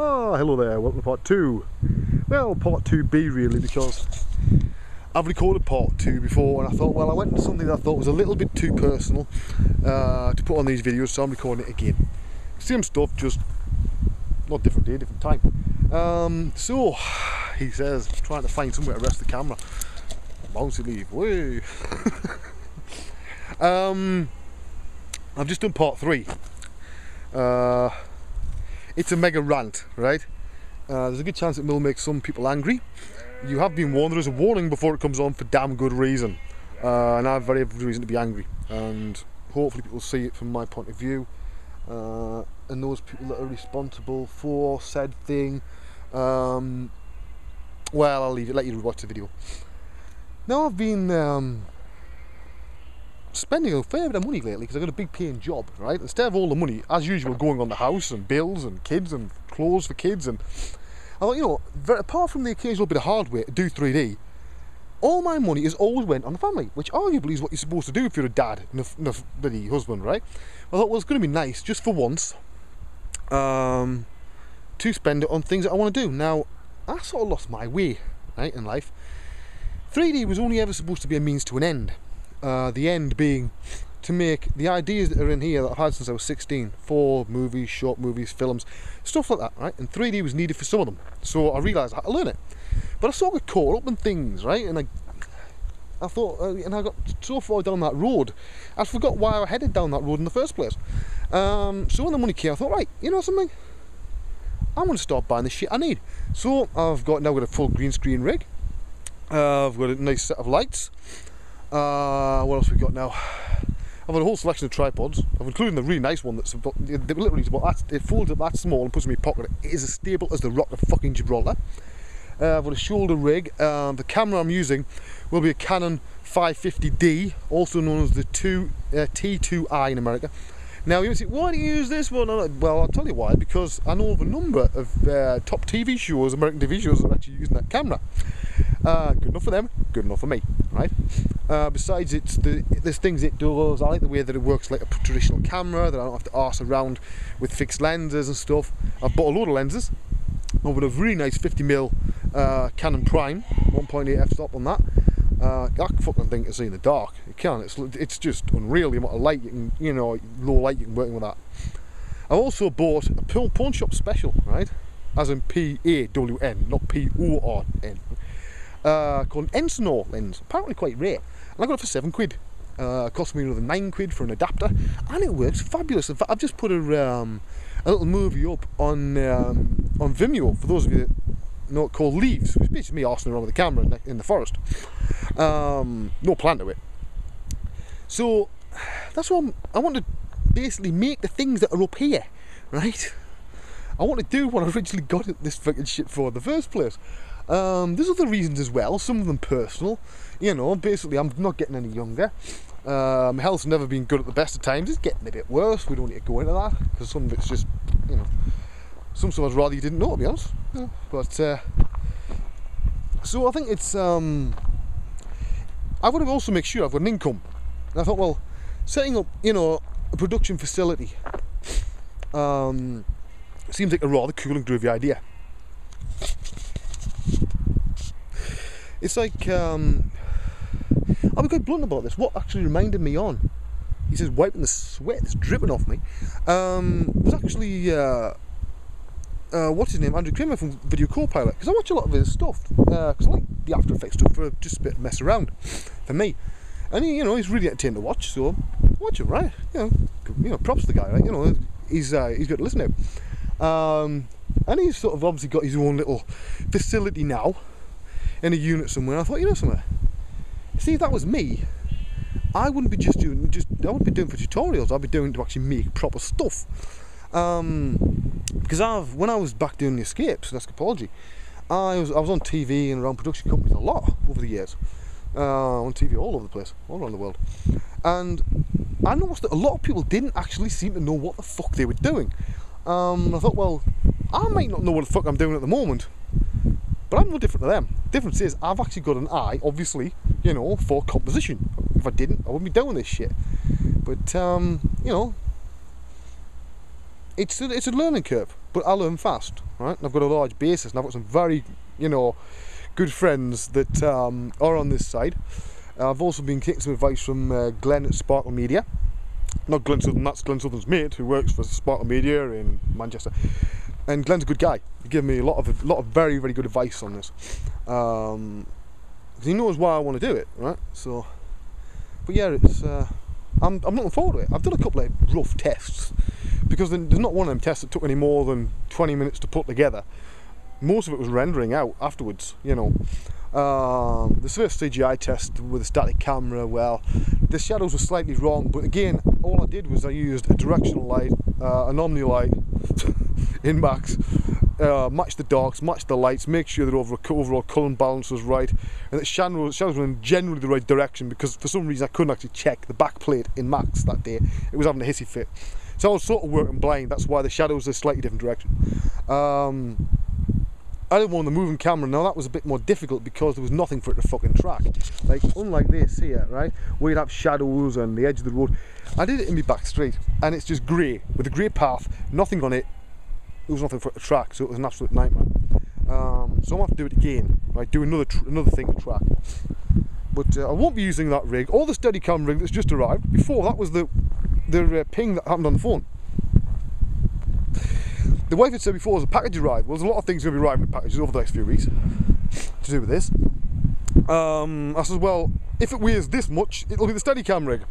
Oh, hello there, welcome to part 2. Well, part 2B really, because I've recorded part 2 before and I thought, well, I went into something that I thought was a little bit too personal to put on these videos, so I'm recording it again. Same stuff, just not different day, different time. So, he says, trying to find somewhere to rest the camera. Bouncy leave, way. I've just done part 3. It's a mega rant, right? There's a good chance it will make some people angry. You have been warned. There is a warning before it comes on for damn good reason. And I have very good reason to be angry. And hopefully people see it from my point of view. And those people that are responsible for said thing. Well, I'll leave it, let you watch the video. Now I've been spending a fair bit of money lately because I've got a big paying job, right? Instead of all the money, as usual, going on the house and bills and kids and clothes for kids, and I thought, you know, apart from the occasional bit of hardware to do 3D, all my money has always went on the family, which arguably is what you're supposed to do if you're a dad and a bloody husband, right? I thought, well, it's going to be nice just for once to spend it on things that I want to do. Now, I sort of lost my way, right, in life. 3D was only ever supposed to be a means to an end. The end being to make the ideas that are in here that I've had since I was 16 for movies, short movies, films, stuff like that, right? And 3D was needed for some of them, so I realised I had to learn it. But I sort of got caught up in things, right? And I thought, and I got so far down that road, I forgot why I headed down that road in the first place. So when the money came, I thought, right, you know something? I'm going to start buying the shit I need. So I've now got a full green screen rig. I've got a nice set of lights. What else we got now? I've got a whole selection of tripods. I've included the really nice one that's literally it folds up that small and puts in my pocket. It is as stable as the rock of fucking Gibraltar. I've got a shoulder rig. The camera I'm using will be a Canon 550D, also known as the T2i in America. Now you say, why do you use this one? Well, I'll tell you why. Because I know of a number of top TV shows, American TV shows, that are actually using that camera. Good enough for them, good enough for me, right? Besides, there's things it does. I like the way that it works like a traditional camera, that I don't have to arse around with fixed lenses and stuff. I've bought a load of lenses. I've got a really nice 50mm Canon Prime, 1.8 f-stop on that. That fucking thing to see in the dark. You can't. It's just unreal the amount of light you can, you know, low light you can work with that. I've also bought a pawn shop special, right? As in P-A-W-N, not P-O-R-N. Called an Encinal lens, apparently quite rare, and I got it for £7. Cost me another £9 for an adapter, and it works fabulous. In fact, I've just put a little movie up on Vimeo for those of you that know it, called Leaves, which is basically me arsing around with the camera in the forest. No plan to it. So that's what I want to basically make the things that are up here, right? I want to do what I originally got this fucking shit for in the first place. There's other reasons as well, some of them personal. You know, basically I'm not getting any younger. My health's never been good at the best of times. It's getting a bit worse. We don't need to go into that, because some of it's just, you know, some stuff I'd rather you didn't know, to be honest. Yeah. But, so I think it's, I want to also make sure I've got an income. And I thought, well, setting up, you know, a production facility seems like a rather cool and groovy idea. It's like, I'll be quite blunt about this. What actually reminded me on, he says, wiping the sweat that's dripping off me, was actually, what's his name, Andrew Kramer from Video Copilot, because I watch a lot of his stuff, because I like the After Effects stuff for just a bit of mess around, for me. And he, you know, he's really entertaining to watch, so watch him, right? You know, props to the guy, right? You know, he's good to listen to. And he's sort of obviously got his own little facility now, in a unit somewhere. I thought, you know something, see, if that was me, I wouldn't be I wouldn't be doing for tutorials, I'd be doing to actually make proper stuff. Because when I was back doing the escapes and escapology, I was on TV and around production companies a lot over the years. On TV all over the place, all around the world. And I noticed that a lot of people didn't actually seem to know what the fuck they were doing. I thought, well, I might not know what the fuck I'm doing at the moment, but I'm no different to them. The difference is I've actually got an eye, obviously, you know, for composition. If I didn't, I wouldn't be doing this shit. But, you know, it's a learning curve, but I learn fast, right? And I've got a large basis, and I've got some very, you know, good friends that are on this side. I've also been taking some advice from Glenn at Sparkle Media. Not Glenn Southern, that's Glenn Southern's mate who works for Sparkle Media in Manchester. And Glenn's a good guy. He gave me a lot of very, very good advice on this. He knows why I want to do it, right? So, but yeah, it's I'm looking forward to it. I've done a couple of rough tests because there's not one of them tests that took any more than 20 minutes to put together. Most of it was rendering out afterwards, you know. The first CGI test with a static camera, well, the shadows were slightly wrong, but again, all I did was I used a directional light, an omni light in Max, match the darks, match the lights, make sure that overall colour balance was right, and that shadows were in generally the right direction, because for some reason I couldn't actually check the back plate in Max that day. It was having a hissy fit. So I was sort of working blind, that's why the shadows are a slightly different direction. I didn't want the moving camera. Now that was a bit more difficult because there was nothing for it to fucking track. Like, unlike this here, right, where you'd have shadows on the edge of the road. I did it in my back street, and it's just grey, with a grey path, nothing on it. There was nothing for it to track, so it was an absolute nightmare. So I'm going to have to do it again, right, do another thing to track. But I won't be using that rig, or the Steadicam rig that's just arrived. Before, that was the ping that happened on the phone. The wife had said before as a package arrived. Well, there's a lot of things going to be arriving in packages over the next few weeks to do with this. I said, well, if it weighs this much, it'll be the Steadicam rig.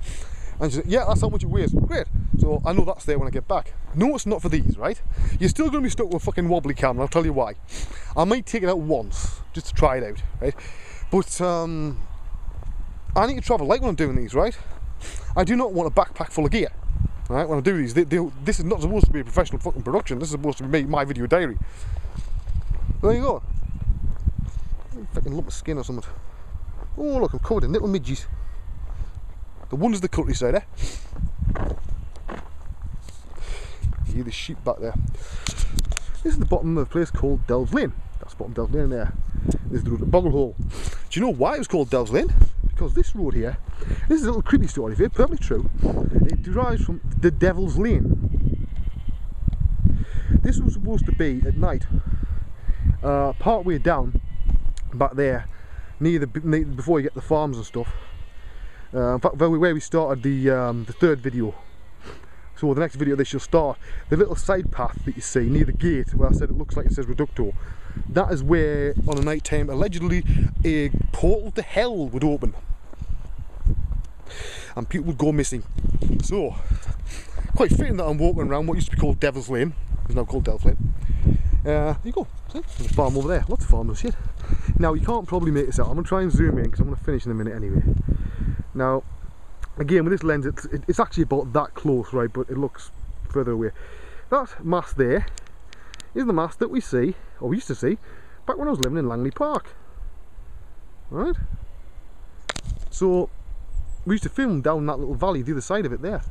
And she said, yeah, that's how much it weighs. Great. So I know that's there when I get back. No, it's not for these, right? You're still going to be stuck with a fucking wobbly camera. I'll tell you why. I might take it out once just to try it out, right? But I need to travel light when I'm doing these, right? I do not want a backpack full of gear. Right, when I do these, this is not supposed to be a professional fucking production. This is supposed to be my video diary. There you go. Fucking lump of skin or something. Oh look, I'm covered in little midges. The wonders of the countryside, eh? You hear the sheep back there. This is the bottom of a place called Delves Lane. That's bottom Delves Lane there. This is the road to Boggle Hole. Do you know why it was called Delves Lane? Because this road here, this is a little creepy story, if it's perfectly true. It derives from the Devil's Lane. This was supposed to be at night, part way down, back there, before you get the farms and stuff. In fact, where we started the third video. So the next video they shall start. The little side path that you see near the gate, where I said it looks like it says Reducto, that is where on a night time allegedly a portal to hell would open and people would go missing. So quite fitting that I'm walking around what used to be called Devil's Lane, is now called Delves Lane. There you go, see? There's a farm over there, lots of farmers shit. Now you can't probably make this out, I'm going to try and zoom in because I'm going to finish in a minute anyway. Now again with this lens it's actually about that close, right, but it looks further away. That mast there is the mast that we see, or we used to see, back when I was living in Langley Park. Right? So we used to film down that little valley, the other side of it there.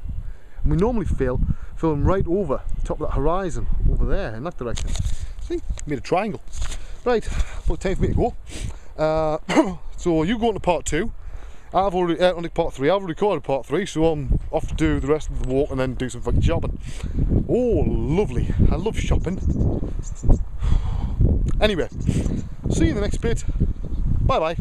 And we normally film right over the top of that horizon, over there, in that direction. See? Made a triangle. Right, well, time for me to go. So you go on to part 2. I've already, on part 3, I've already recorded part 3, so I'm off to do the rest of the walk and then do some fucking shopping. Oh, lovely. I love shopping. Anyway, see you in the next bit. Bye bye.